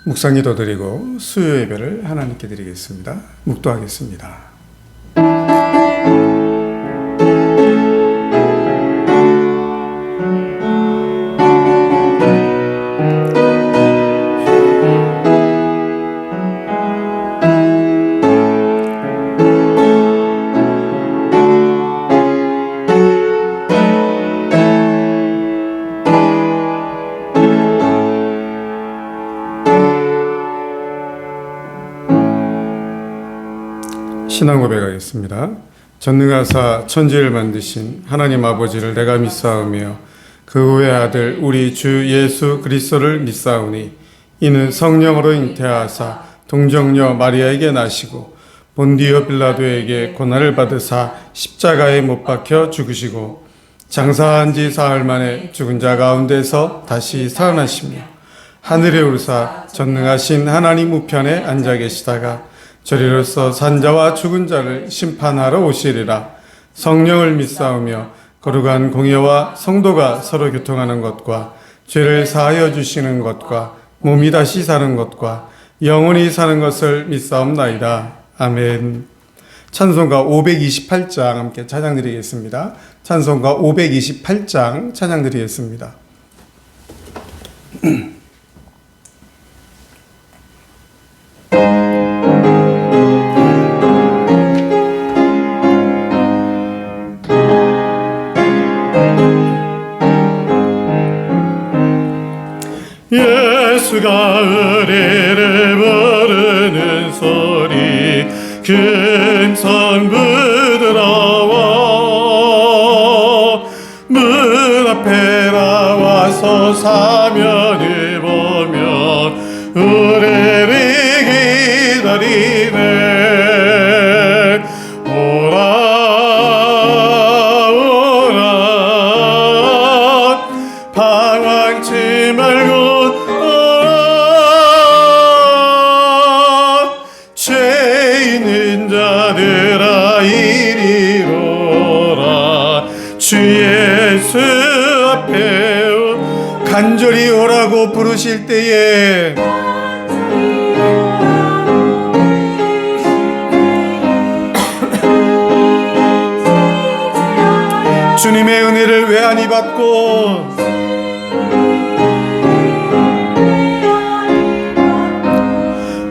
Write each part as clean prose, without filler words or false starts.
묵상기도 드리고 수요 예배를 하나님께 드리겠습니다. 묵도하겠습니다. 신앙 고백하겠습니다. 전능하사 천지를 만드신 하나님 아버지를 내가 믿사오며 그 후의 아들 우리 주 예수 그리스도를 믿사오니 이는 성령으로 잉태하사 동정녀 마리아에게 나시고 본디오 빌라도에게 고난을 받으사 십자가에 못 박혀 죽으시고 장사한 지 사흘 만에 죽은 자 가운데서 다시 살아나시며 하늘에 오르사 전능하신 하나님 우편에 앉아 계시다가 저리로서 산자와 죽은 자를 심판하러 오시리라. 성령을 믿사오며 거룩한 공예와 성도가 서로 교통하는 것과 죄를 사하여 주시는 것과 몸이 다시 사는 것과 영원히 사는 것을 믿사옵나이다. 아멘. 찬송가 528장 함께 찬양드리겠습니다. 찬송가 528장 찬양드리겠습니다. 예수가 의리를 부르는 소리 금성 부드러워 문 앞에 나와서 사면을 보며 우리를 기다리네. 오라 오라 방황치 말고 주 예수 앞에 간절히 오라고 부르실 때에 주님의 은혜를 외안히 받고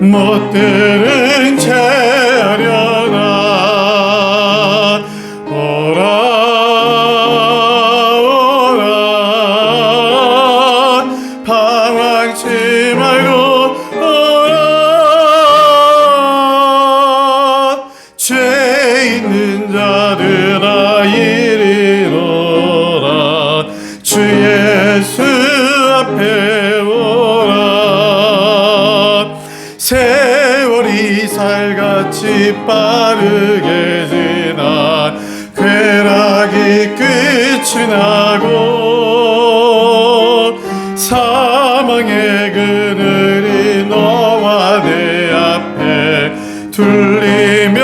못 들은 채 하려나. 오라 방황치 말고 오라. 죄 있는 자들아 이리로라. 주 예수 앞에 오라. 세월이 살같이 빠르게 지나 쾌락이 끝이 나고 사망의 그늘이 너와 내 앞에 둘리며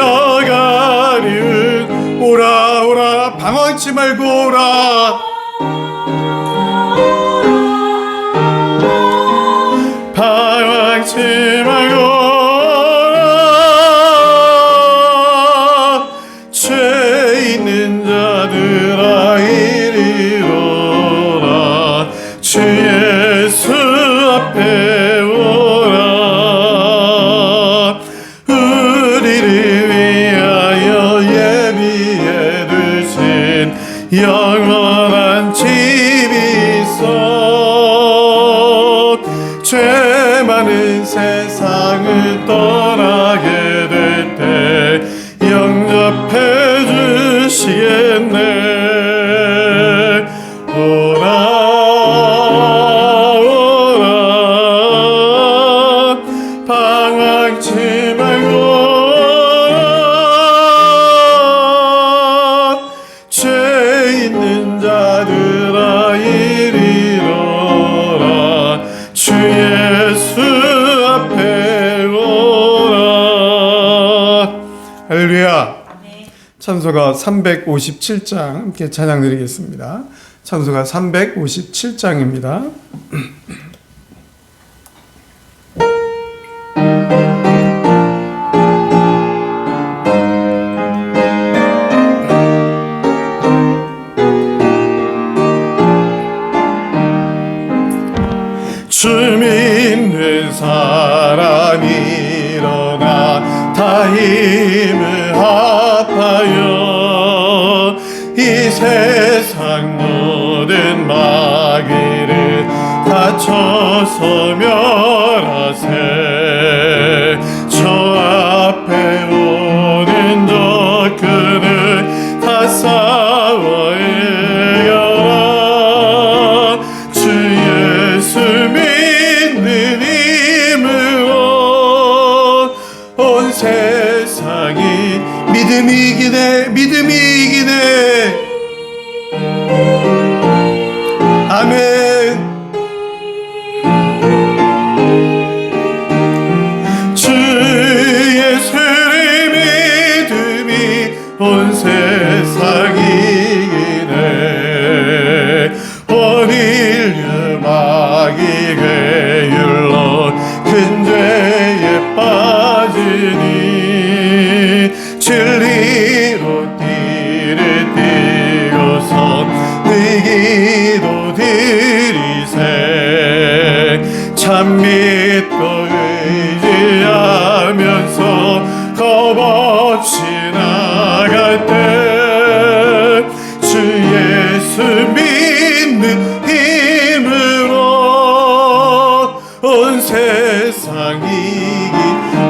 가리운. 오라 오라 방황치 말고 오라. 방황치 말고 오라. 죄 있는 자들아 이리로라. 주 예수 앞에 오라. 우리를 위하여 예비해 두신 영원한 집이 있어. 죄 많은 세상을 떠나게 될 때 영접해 주시겠네. 오라 오라 방황치 말고 오라. 죄 있는 자들아 이리로라. 주 예수 앞에 오라. 할렐루야. 찬송가 357장 함께 찬양 드리겠습니다. 찬송가 357장입니다. 이 세상 모든 마귀를 다쳐서 멸하세. 저 앞에 오는 적그를 다 싸워 이겨라. 주 예수 믿는 힘으로 온 세상이 믿음이 이기네, 믿음이 이기네. 아멘. 주 예수의 믿음이 온 세상이 이기네. 온 인류 마귀 괴율로 큰 죄에 빠지니 진리로 띠를 띠고서 의기도 드리세. 참 믿고 의지하면서 겁없이 나갈 때 주 예수 믿는 힘으로 온 세상이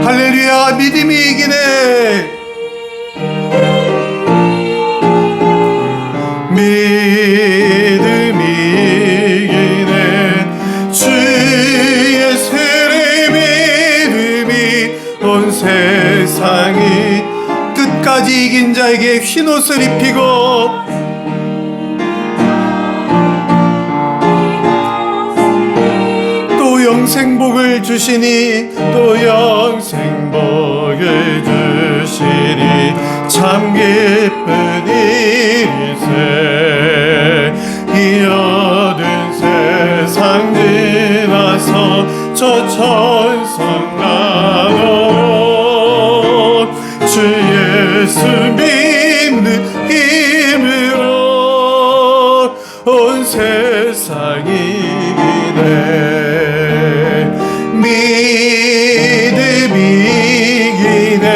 할렐루야. 믿음이 이기네. 믿음이 이기네. 주 예수의 믿음이 온 세상이 끝까지 이긴 자에게 흰옷을 입히고 또 영생복을 주시니 또 영생복을 주시니 참 기쁜 일이세. 이 어두운 세상 지나서 저 천성 나도록 주 예수 믿는 힘으로 온 세상이 이기네. 믿음이 이기네.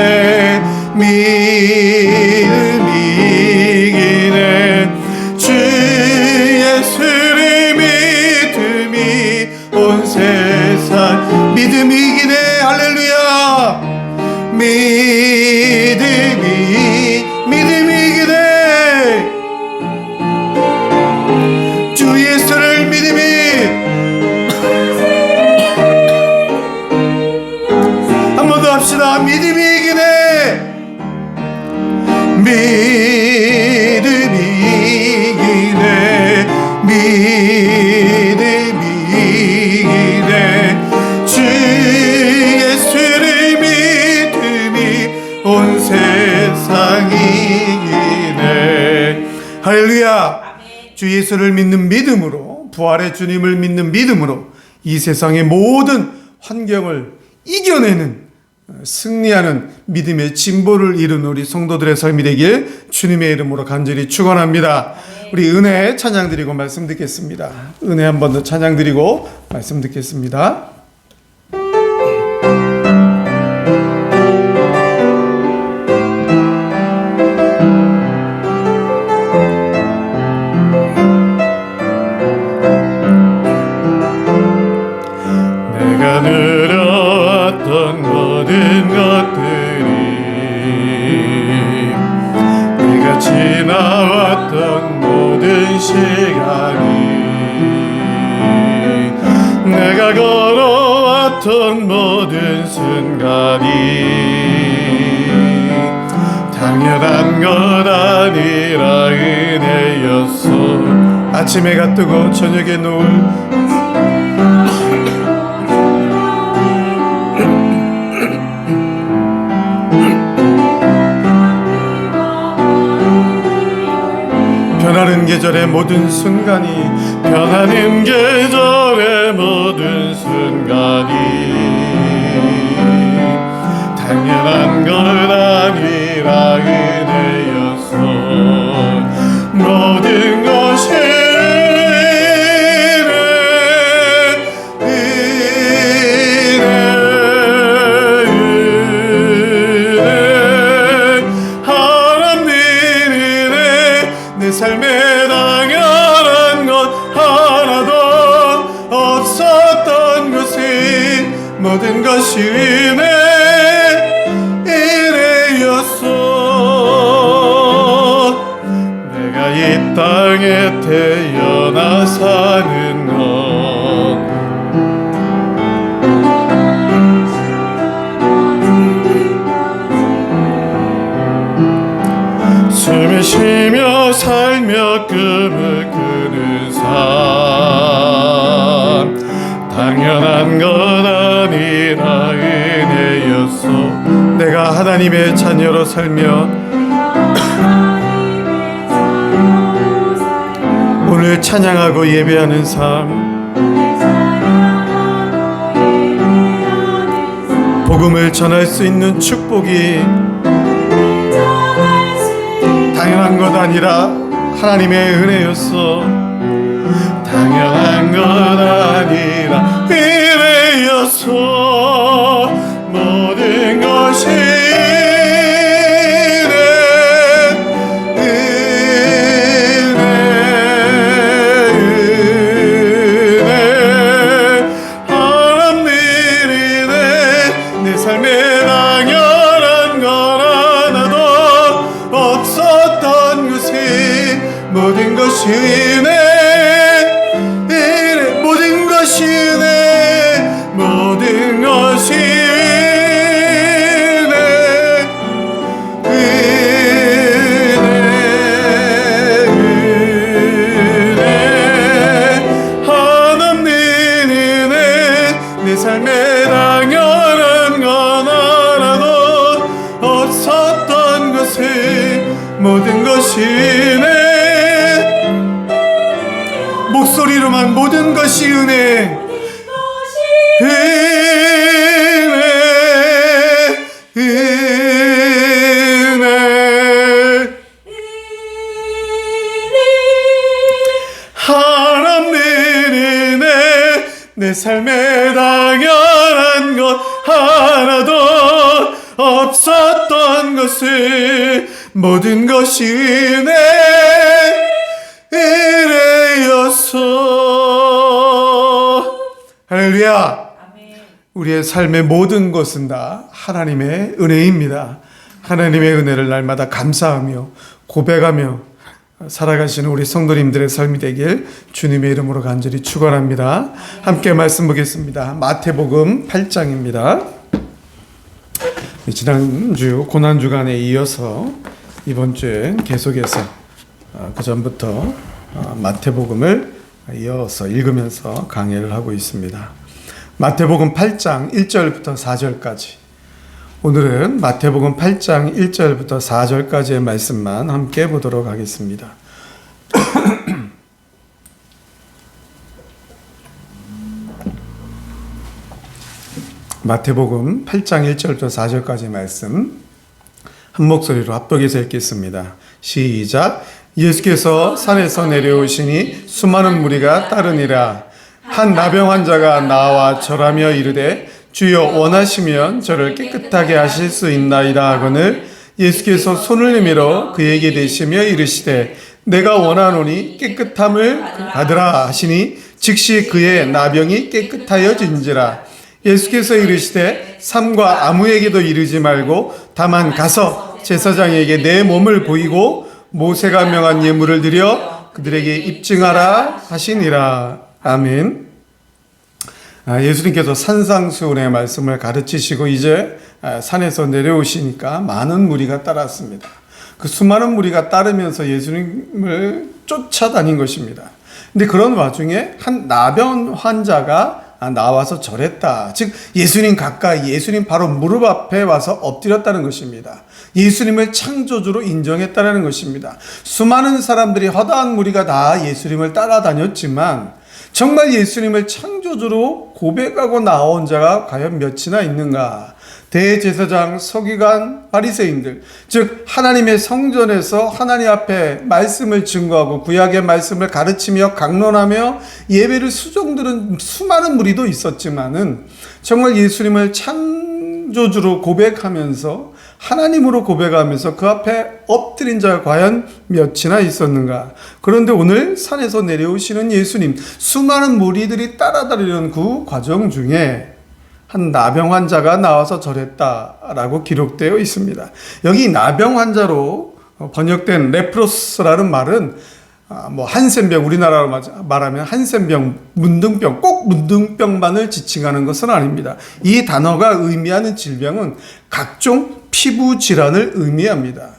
믿음이 이기네. 주 예수의 믿음이 온 세상 믿음이 이기네. 할렐루야. 믿음이 이기네. 주 예수를 믿음이 한 번 더 합시다. 믿음이 이기네. 믿음이 이기네. 믿음이 이기네. 주 예수를 믿음이 온 세상이 이기네. 할렐루야. 주 예수를 믿는 믿음으로, 부활의 주님을 믿는 믿음으로 이 세상의 모든 환경을 이겨내는 승리하는 믿음의 진보를 이룬 우리 성도들의 삶이 되길 주님의 이름으로 간절히 축원합니다. 우리 은혜 찬양 드리고 말씀 듣겠습니다. 은혜 한 번 더 찬양 드리고 말씀 듣겠습니다. 내가 누려왔던 모든 것들이, 내가 지나왔던 모든 시간이, 내가 걸어왔던 모든 순간이 당연한 것 아니라 은혜였어. 아침 해가 뜨고 저녁에 노을 변하는 계절의 모든 순간이, 변하는 계절의 모든 순간이 당연한 것 아니라 은혜였어. 모든 것이 내 삶에 당연한 것 하나도 없었던 것이 모든 것이 내 일이었어. 내가 이 땅에 태어나 사는 것 숨을 쉬며 살며 꿈을 꾸는 삶 당연한 건 아니라 은혜였어. 내가 하나님의 자녀로 살며 오늘 찬양하고 예배하는 삶 복음을 전할 수 있는 축복이 당연한 것 아니라 하나님의 은혜였어. 당연한 것 아니라 은혜였어. 모든 것이 모든 것이 은혜, 모든 것이 은혜, 모든 것이 은혜, 은혜, 하나님 은혜. 내 삶에 당연한 건 하나도 없었던 것이 모든 것이 은혜. 목소리로만 모든 것이 은혜, 은혜, 은혜, 하나님 은혜. 내 삶에 당연한 것 하나도 없었던 것을 모든 것이 은혜, 은혜였어. 할렐루야. 우리의 삶의 모든 것은 다 하나님의 은혜입니다. 하나님의 은혜를 날마다 감사하며 고백하며 살아가시는 우리 성도님들의 삶이 되길 주님의 이름으로 간절히 축원합니다. 함께 말씀 보겠습니다. 마태복음 8장입니다. 지난주 고난주간에 이어서 이번 주에 계속해서 그 전부터 마태복음을 이어서 읽으면서 강해를 하고 있습니다. 마태복음 8장 1절부터 4절까지. 오늘은 마태복음 8장 1절부터 4절까지의 말씀만 함께 보도록 하겠습니다. 마태복음 8장 1절부터 4절까지의 말씀 한 목소리로 합독해서 읽겠습니다. 시작. 예수께서 산에서 내려오시니 수많은 무리가 따르니라. 한 나병 환자가 나와 절하며 이르되 주여 원하시면 저를 깨끗하게 하실 수 있나이다 하거늘 예수께서 손을 내밀어 그에게 대시며 이르시되 내가 원하노니 깨끗함을 받으라 하시니 즉시 그의 나병이 깨끗하여진지라. 예수께서 이르시되 삼가 아무에게도 이르지 말고 다만 가서 제사장에게 내 몸을 보이고 모세가 명한 예물을 드려 그들에게 입증하라 하시니라. 아멘. 예수님께서 산상수훈의 말씀을 가르치시고 이제 산에서 내려오시니까 많은 무리가 따랐습니다. 그 수많은 무리가 따르면서 예수님을 쫓아다닌 것입니다. 근데 그런 와중에 한 나병 환자가 나와서 절했다. 즉 예수님 가까이, 예수님 바로 무릎 앞에 와서 엎드렸다는 것입니다. 예수님을 창조주로 인정했다는 것입니다. 수많은 사람들이, 허다한 무리가 다 예수님을 따라다녔지만 정말 예수님을 창조주로 고백하고 나온 자가 과연 몇이나 있는가? 대제사장, 서기관, 바리새인들, 즉 하나님의 성전에서 하나님 앞에 말씀을 증거하고 구약의 말씀을 가르치며 강론하며 예배를 수종드는 수많은 무리도 있었지만은 정말 예수님을 창조주로 고백하면서 하나님으로 고백하면서 그 앞에 엎드린 자가 과연 몇이나 있었는가? 그런데 오늘 산에서 내려오시는 예수님, 수많은 무리들이 따라다니는 그 과정 중에 한 나병 환자가 나와서 절했다라고 기록되어 있습니다. 여기 나병 환자로 번역된 레프로스라는 말은 한센병, 우리나라로 말하면 한센병, 문둥병, 꼭 문둥병만을 지칭하는 것은 아닙니다. 이 단어가 의미하는 질병은 각종 피부 질환을 의미합니다.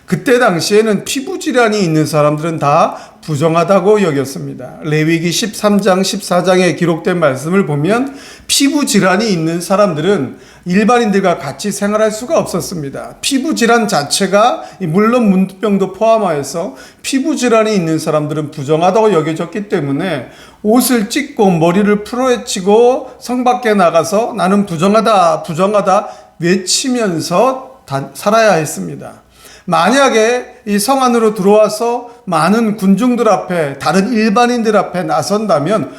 그때 당시에는 피부 질환이 있는 사람들은 다 부정하다고 여겼습니다. 레위기 13장, 14장에 기록된 말씀을 보면 피부 질환이 있는 사람들은 일반인들과 같이 생활할 수가 없었습니다. 피부 질환 자체가 물론 문둥병도 포함하여서 피부 질환이 있는 사람들은 부정하다고 여겨졌기 때문에 옷을 찢고 머리를 풀어헤치고 성 밖에 나가서 나는 부정하다, 부정하다 외치면서 살아야 했습니다. 만약에 이 성 안으로 들어와서 많은 군중들 앞에, 다른 일반인들 앞에 나선다면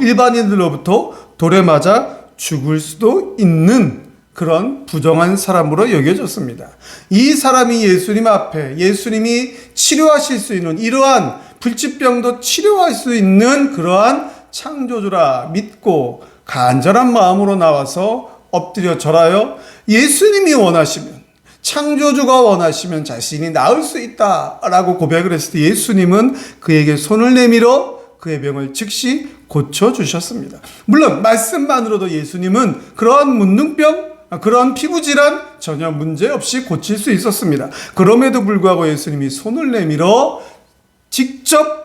일반인들로부터 돌에 맞아 죽을 수도 있는 그런 부정한 사람으로 여겨졌습니다. 이 사람이 예수님 앞에, 예수님이 치료하실 수 있는 이러한 불치병도 치료할 수 있는 그러한 창조주라 믿고 간절한 마음으로 나와서 엎드려 절하여 예수님이 원하시면, 창조주가 원하시면 자신이 나을 수 있다라고 고백을 했을 때 예수님은 그에게 손을 내밀어 그의 병을 즉시 고쳐주셨습니다. 물론 말씀만으로도 예수님은 그러한 문둥병, 그러한 피부질환 전혀 문제없이 고칠 수 있었습니다. 그럼에도 불구하고 예수님이 손을 내밀어 직접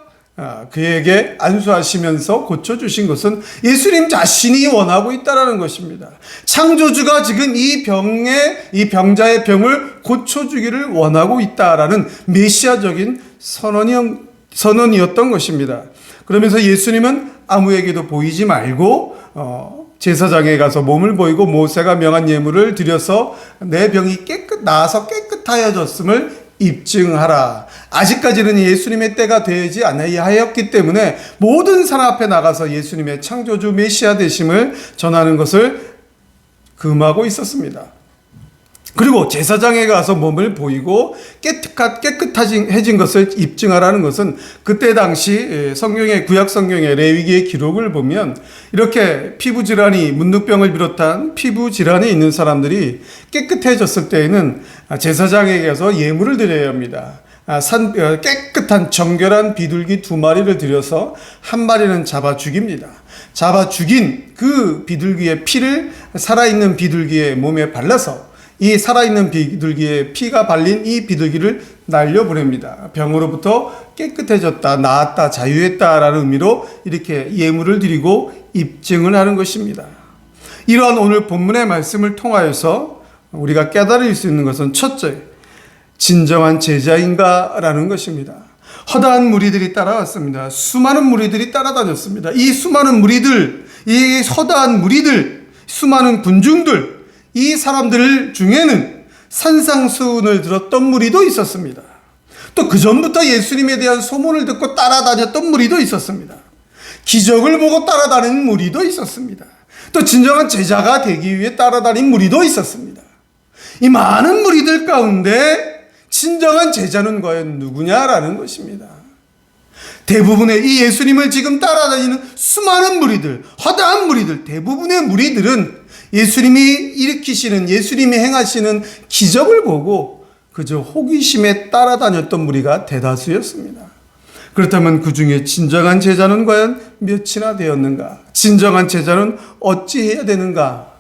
그에게 안수하시면서 고쳐주신 것은 예수님 자신이 원하고 있다는 것입니다. 창조주가 지금 이 병자의 병을 고쳐주기를 원하고 있다라는 메시아적인 선언이었던 것입니다. 그러면서 예수님은 아무에게도 보이지 말고 제사장에 가서 몸을 보이고 모세가 명한 예물을 드려서 내 병이 나아서 깨끗하여졌음을 입증하라. 아직까지는 예수님의 때가 되지 아니하였기 때문에 모든 사람 앞에 나가서 예수님의 창조주 메시아 되심을 전하는 것을 금하고 있었습니다. 그리고 제사장에 가서 몸을 보이고 깨끗해진 것을 입증하라는 것은 그때 당시 성경의 구약 성경의 레위기의 기록을 보면 이렇게 피부 질환이 문둥병을 비롯한 피부 질환이 있는 사람들이 깨끗해졌을 때에는 제사장에게 가서 예물을 드려야 합니다. 깨끗한 정결한 비둘기 2마리를 들여서 한 마리는 잡아 죽입니다. 잡아 죽인 그 비둘기의 피를 살아있는 비둘기의 몸에 발라서 이 살아있는 비둘기의 피가 발린 이 비둘기를 날려보냅니다. 병으로부터 깨끗해졌다, 나았다, 자유했다라는 의미로 이렇게 예물을 드리고 입증을 하는 것입니다. 이러한 오늘 본문의 말씀을 통하여서 우리가 깨달을 수 있는 것은 첫째, 진정한 제자인가라는 것입니다. 허다한 무리들이 따라왔습니다. 수많은 무리들이 따라다녔습니다. 이 수많은 무리들, 이 허다한 무리들, 수많은 군중들, 이 사람들 중에는 산상수훈을 들었던 무리도 있었습니다. 또 그 전부터 예수님에 대한 소문을 듣고 따라다녔던 무리도 있었습니다. 기적을 보고 따라다니는 무리도 있었습니다. 또 진정한 제자가 되기 위해 따라다닌 무리도 있었습니다. 이 많은 무리들 가운데 진정한 제자는 과연 누구냐라는 것입니다. 대부분의 이 예수님을 지금 따라다니는 수많은 무리들, 허다한 무리들, 대부분의 무리들은 예수님이 일으키시는, 예수님이 행하시는 기적을 보고 그저 호기심에 따라다녔던 무리가 대다수였습니다. 그렇다면 그 중에 진정한 제자는 과연 몇이나 되었는가? 진정한 제자는 어찌해야 되는가?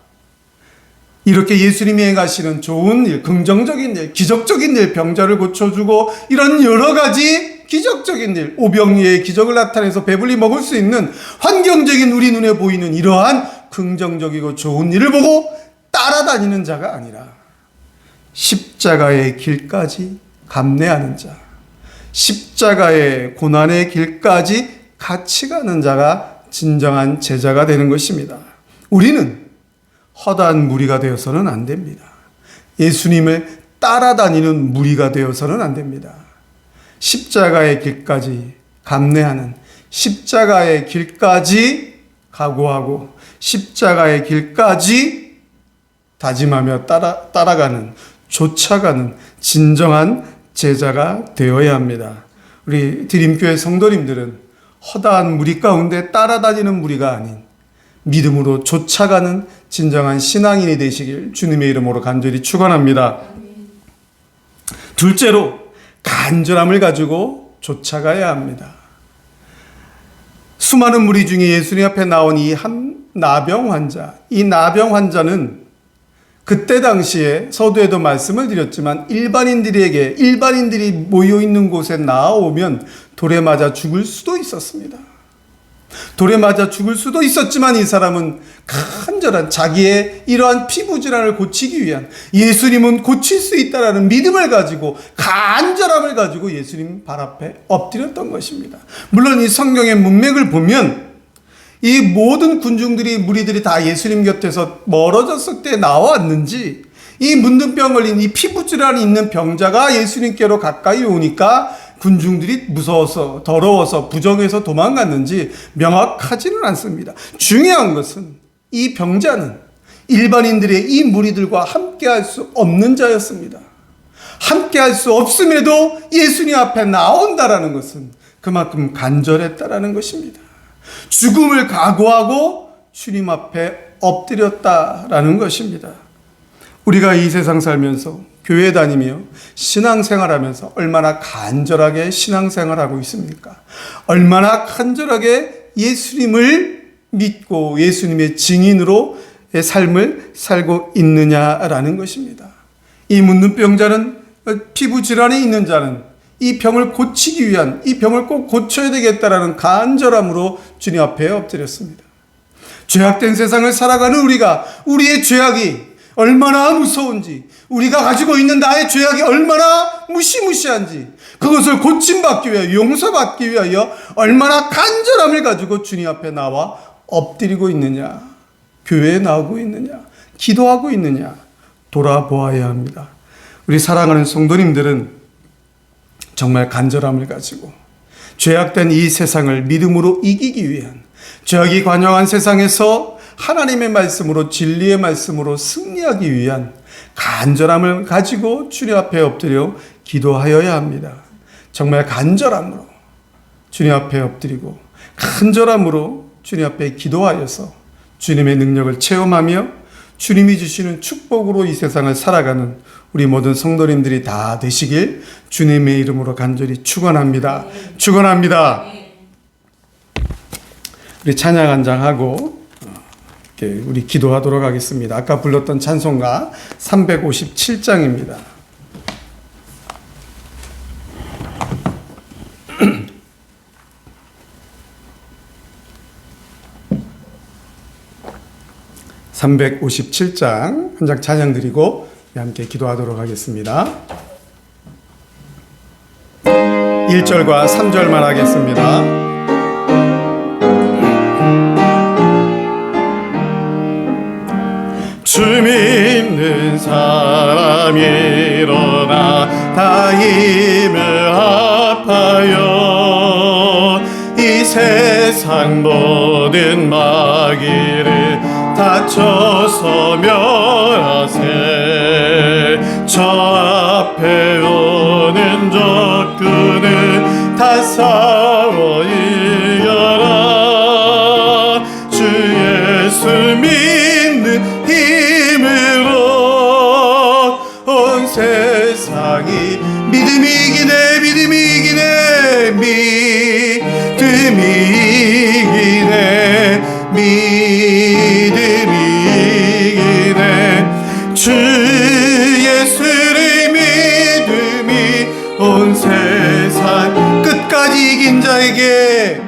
이렇게 예수님이 행하시는 좋은 일, 긍정적인 일, 기적적인 일, 병자를 고쳐주고 이런 여러 가지 기적적인 일, 오병이의 기적을 나타내서 배불리 먹을 수 있는 환경적인 우리 눈에 보이는 이러한 긍정적이고 좋은 일을 보고 따라다니는 자가 아니라 십자가의 길까지 감내하는 자, 십자가의 고난의 길까지 같이 가는 자가 진정한 제자가 되는 것입니다. 우리는 허다한 무리가 되어서는 안 됩니다. 예수님을 따라다니는 무리가 되어서는 안 됩니다. 십자가의 길까지 감내하는, 십자가의 길까지 각오하고, 십자가의 길까지 다짐하며 따라가는, 쫓아가는 진정한 제자가 되어야 합니다. 우리 드림교회 성도님들은 허다한 무리 가운데 따라다니는 무리가 아닌 믿음으로 쫓아가는 진정한 신앙인이 되시길 주님의 이름으로 간절히 축원합니다. 둘째로 간절함을 가지고 쫓아가야 합니다. 수많은 무리 중에 예수님 앞에 나온 이 한 나병 환자, 이 나병 환자는 그때 당시에 서두에도 말씀을 드렸지만 일반인들이 모여 있는 곳에 나오면 돌에 맞아 죽을 수도 있었습니다. 돌에 맞아 죽을 수도 있었지만 이 사람은 간절한 자기의 이러한 피부 질환을 고치기 위한, 예수님은 고칠 수 있다라는 믿음을 가지고, 간절함을 가지고 예수님 발 앞에 엎드렸던 것입니다. 물론 이 성경의 문맥을 보면 이 모든 무리들이 다 예수님 곁에서 멀어졌을 때 나왔는지, 이 문둥병 걸린 이 피부 질환이 있는 병자가 예수님께로 가까이 오니까 군중들이 무서워서, 더러워서, 부정해서 도망갔는지 명확하지는 않습니다. 중요한 것은 이 병자는 일반인들의 이 무리들과 함께할 수 없는 자였습니다. 함께할 수 없음에도 예수님 앞에 나온다라는 것은 그만큼 간절했다라는 것입니다. 죽음을 각오하고 주님 앞에 엎드렸다라는 것입니다. 우리가 이 세상 살면서 교회 다니며 신앙생활하면서 얼마나 간절하게 신앙생활하고 있습니까? 얼마나 간절하게 예수님을 믿고 예수님의 증인으로 삶을 살고 있느냐라는 것입니다. 이 문둥병자는, 피부 질환이 있는 자는 이 병을 고치기 위한, 이 병을 꼭 고쳐야 되겠다라는 간절함으로 주님 앞에 엎드렸습니다. 죄악된 세상을 살아가는 우리의 죄악이 얼마나 무서운지, 우리가 가지고 있는 나의 죄악이 얼마나 무시무시한지, 그것을 고침받기 위하여, 용서받기 위하여 얼마나 간절함을 가지고 주님 앞에 나와 엎드리고 있느냐, 교회에 나오고 있느냐, 기도하고 있느냐 돌아보아야 합니다. 우리 사랑하는 성도님들은 정말 간절함을 가지고 죄악된 이 세상을 믿음으로 이기기 위한, 죄악이 관영한 세상에서 하나님의 말씀으로, 진리의 말씀으로 승리하기 위한 간절함을 가지고 주님 앞에 엎드려 기도하여야 합니다. 정말 간절함으로 주님 앞에 엎드리고 간절함으로 주님 앞에 기도하여서 주님의 능력을 체험하며 주님이 주시는 축복으로 이 세상을 살아가는 우리 모든 성도님들이 다 되시길 주님의 이름으로 간절히 축원합니다. 축원합니다. 우리 찬양 한 장 하고 우리 기도하도록 하겠습니다. 아까 불렀던 찬송가 357장입니다. (357장) 한 장 찬양 드리고 함께 기도하도록 하겠습니다. 1절과 3절만 하겠습니다. 주 믿는 사람이 일어나 다 힘을 합하여 이 세상 모든 마귀를 다쳐서 멸하세. 저 앞에 오는 적군을 다 싸워 이겨라. 주 예수 믿는 힘으로 온 세상이 믿음이 이기네, 믿음이 이기네, 믿음이 이기네, 믿음이 이기네. 주 예수를 믿음이 온 세상 끝까지 이긴 자에게,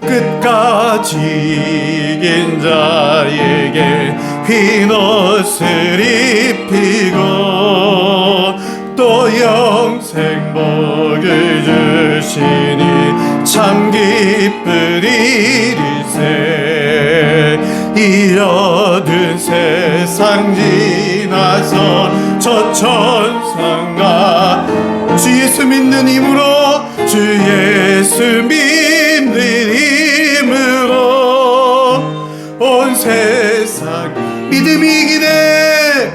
끝까지 이긴 자에게 흰 옷을 입히고 또 영생 복을 주시니 참 기쁜 일일세. 이 어두운 세상 지나서 저 천상과 주 예수 믿는 힘으로, 주 예수 믿는 힘으로 온 세상 믿음이 이기네,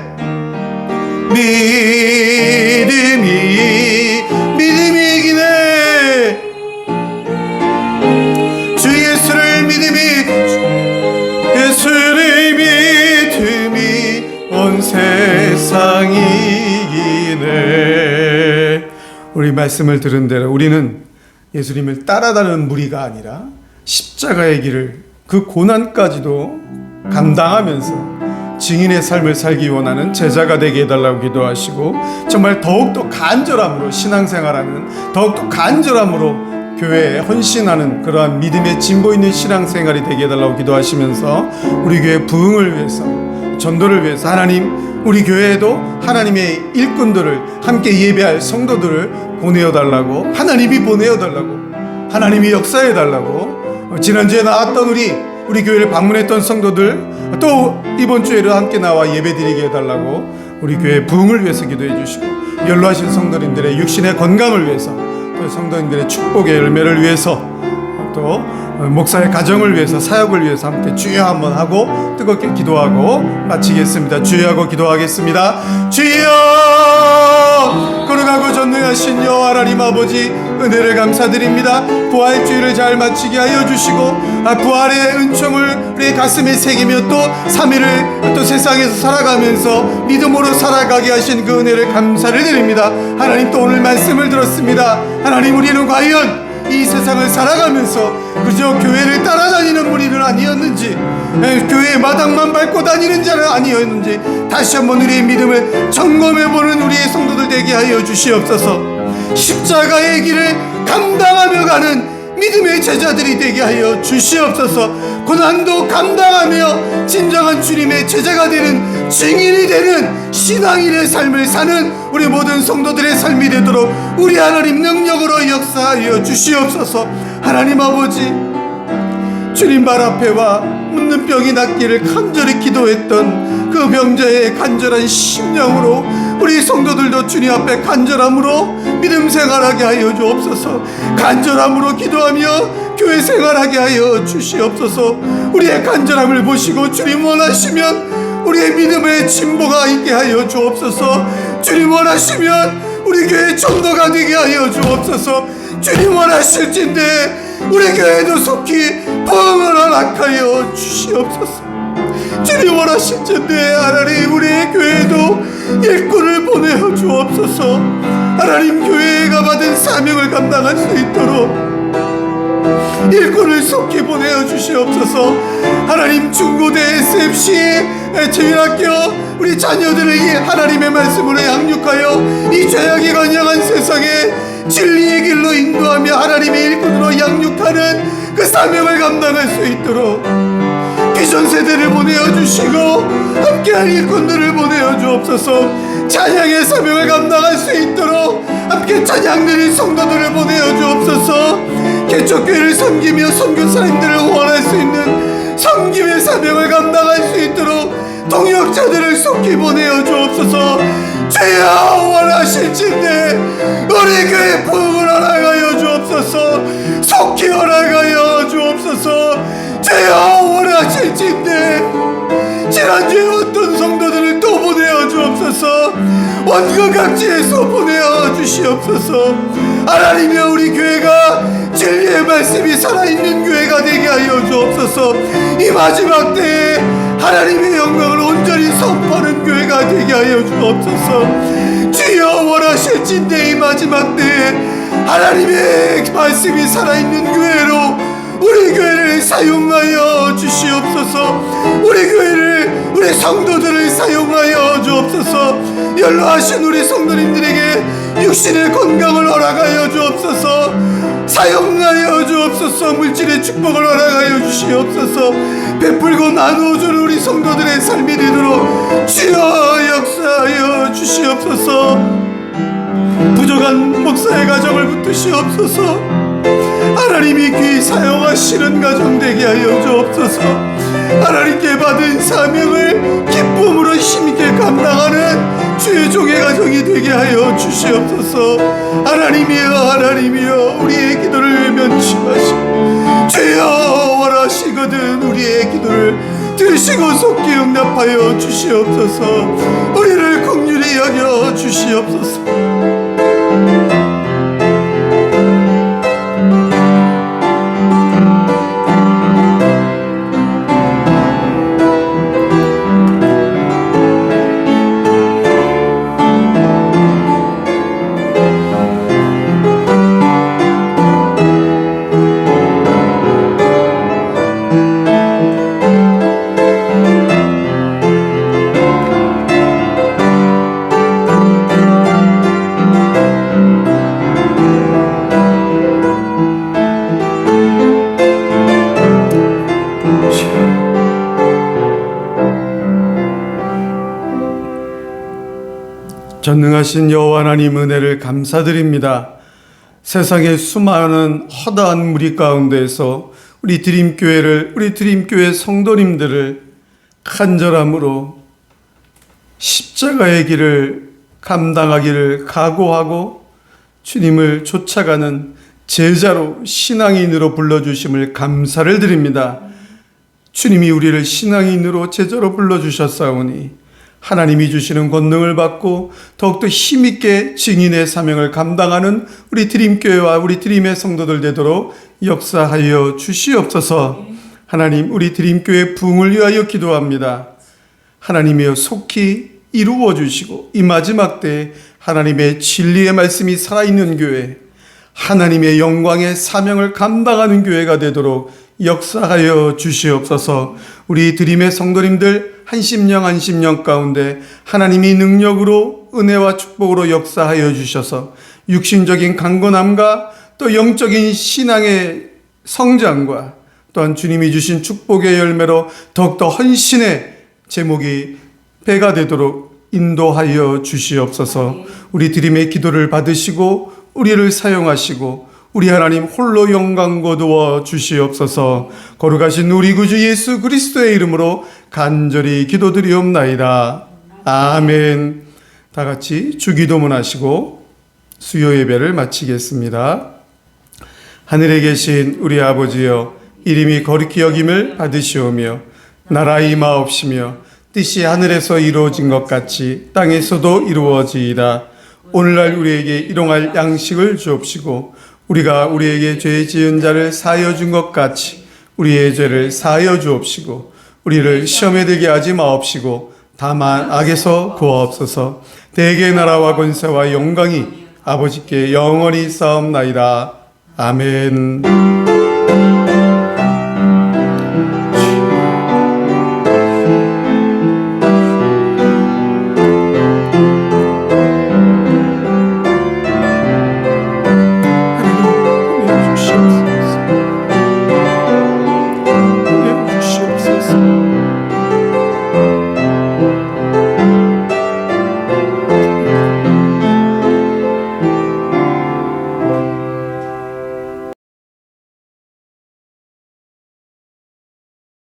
우리 말씀을 들은 대로 우리는 예수님을 따라다니는 무리가 아니라 십자가의 길을, 그 고난까지도 감당하면서 증인의 삶을 살기 원하는 제자가 되게 해달라고 기도하시고, 정말 더욱더 간절함으로 신앙생활하는, 더욱더 간절함으로 교회에 헌신하는 그러한 믿음의 진보 있는 신앙생활이 되게 해달라고 기도하시면서, 우리 교회 부흥을 위해서, 전도를 위해서 하나님, 우리 교회에도 하나님의 일꾼들을, 함께 예배할 성도들을 보내어달라고, 하나님이 보내어달라고, 하나님이 역사해달라고, 지난주에 나왔던 우리 교회를 방문했던 성도들, 또 이번 주에도 함께 나와 예배드리게 해달라고, 우리 교회 부흥을 위해서 기도해 주시고, 연로하신 성도님들의 육신의 건강을 위해서, 또 성도님들의 축복의 열매를 위해서, 또 목사의 가정을 위해서, 사역을 위해서 함께 주여 한번 하고 뜨겁게 기도하고 마치겠습니다. 주여 하고 기도하겠습니다. 주여, 거룩하고 전능하신 여호와 하나님 아버지, 은혜를 감사드립니다. 부활주의를 잘 마치게 하여 주시고, 부활의 은총을 우리 가슴에 새기며 또 3일을 또 세상에서 살아가면서 믿음으로 살아가게 하신 그 은혜를 감사를 드립니다. 하나님, 또 오늘 말씀을 들었습니다. 하나님, 우리는 과연 이 세상을 살아가면서 그저 교회를 따라다니는 무리는 아니었는지, 교회의 마당만 밟고 다니는 자는 아니었는지, 다시 한번 우리의 믿음을 점검해보는 우리의 성도들 되게 하여 주시옵소서. 십자가의 길을 감당하며 가는 믿음의 제자들이 되게 하여 주시옵소서. 고난도 감당하며 진정한 주님의 제자가 되는, 증인이 되는 신앙인의 삶을 사는 우리 모든 성도들의 삶이 되도록 우리 하나님 능력으로 역사하여 주시옵소서. 하나님 아버지, 주님 발 앞에 와 묻는 병이 낫기를 간절히 기도했던 그 병자의 간절한 심령으로 우리 성도들도 주님 앞에 간절함으로 믿음 생활하게 하여 주옵소서. 간절함으로 기도하며 교회 생활하게 하여 주시옵소서. 우리의 간절함을 보시고 주님 원하시면 우리의 믿음의 진보가 있게 하여 주옵소서. 주님 원하시면 우리 교회 전도가 되게 하여 주옵소서. 주님 원하실진데 우리 교회도 속히 부흥을 허락하여 주시옵소서. 주님 원하실진데 하나님, 우리의 교회도 일꾼을 보내어 주옵소서. 하나님, 교회가 받은 사명을 감당할 수 있도록 일꾼을 속히 보내어 주시옵소서. 하나님, 중고대 SFC 재민학교 우리 자녀들을 하나님의 말씀으로 양육하여 이 죄악이 관영한 세상에 진리의 길로 인도하며 하나님의 일꾼으로 양육하는 그 사명을 감당할 수 있도록 기존 세대를 보내어 주시고 함께할 일꾼들을 보내어 주옵소서. 찬양의 사명을 감당할 수 있도록 함께 찬양드릴 성도들을 보내어 주옵소서. 개척교회를 섬기며 선교사님들을 원할 수 있는 섬김의 사명을 감당할 수 있도록 동역자들을 속히 보내어 주옵소서. 주여, 원하실진데 우리 교회 부흥을 허락하여 주옵소서. 속히 허락하여 주옵소서. 주여, 원하실진데 지난주에 어떤 성도들을 또 보내어 주옵소서. 원국 각지에서 보내어 주시옵소서. 하나님이여, 우리 교회가 진리의 말씀이 살아있는 교회가 되게 하여 주옵소서. 이 마지막 때에 하나님의 영광을 온전히 선포하는 교회가 되게 하여 주옵소서. 주여, 원하실진데 이 마지막 때에 하나님의 말씀이 살아있는 교회로 우리 교회를 사용하여 주시옵소서. 우리 교회를, 우리 성도들을 사용하여 주옵소서. 연로하신 우리 성도님들에게 육신의 건강을 허락하여 주옵소서. 사용하여 주옵소서. 물질의 축복을 허락하여 주시옵소서. 베풀고 나누어주는 우리 성도들의 삶이 되도록 주여 역사하여 주시옵소서. 부족한 목사의 가정을 붙드시옵소서. 하나님이 귀히 사용하시는 가정 되게 하여 주옵소서. 하나님께 받은 사명을 기쁨으로 힘있게 감당하는 주의 종의 가정이 되게 하여 주시옵소서. 하나님이여, 하나님이여, 우리의 기도를 면치하시고 주여 원하시거든 우리의 기도를 들으시고 속히 응답하여 주시옵소서. 우리를 긍휼히 여겨 주시옵소서. 전능하신 여호와 하나님 은혜를 감사드립니다. 세상의 수많은 허다한 무리 가운데에서 우리 드림교회 성도님들을 간절함으로 십자가의 길을 감당하기를 각오하고 주님을 쫓아가는 제자로 신앙인으로 불러주심을 감사를 드립니다. 주님이 우리를 신앙인으로 제자로 불러주셨사오니 하나님이 주시는 권능을 받고 더욱더 힘있게 증인의 사명을 감당하는 우리 드림교회와 우리 드림의 성도들 되도록 역사하여 주시옵소서. 하나님, 우리 드림교회 부흥을 위하여 기도합니다. 하나님이여 속히 이루어 주시고 이 마지막 때에 하나님의 진리의 말씀이 살아있는 교회, 하나님의 영광의 사명을 감당하는 교회가 되도록 역사하여 주시옵소서. 우리 드림의 성도님들 한심령 가운데 하나님이 능력으로 은혜와 축복으로 역사하여 주셔서 육신적인 강건함과 또 영적인 신앙의 성장과 또한 주님이 주신 축복의 열매로 더욱더 헌신의 제목이 배가 되도록 인도하여 주시옵소서. 우리 드림의 기도를 받으시고 우리를 사용하시고 우리 하나님 홀로 영광 거두어 주시옵소서. 거룩하신 우리 구주 예수 그리스도의 이름으로 간절히 기도드리옵나이다. 아멘. 다 같이 주기도문 하시고 수요 예배를 마치겠습니다. 하늘에 계신 우리 아버지여, 이름이 거룩히 여김을 받으시오며 나라 임하옵시며 뜻이 하늘에서 이루어진 것 같이 땅에서도 이루어지이다. 오늘날 우리에게 일용할 양식을 주옵시고 우리가 우리에게 죄 지은 자를 사하여 준 것 같이 우리의 죄를 사하여 주옵시고 우리를 시험에 들게 하지 마옵시고 다만 악에서 구하옵소서. 대개의 나라와 권세와 영광이 아버지께 영원히 쌓옵나이다. 아멘.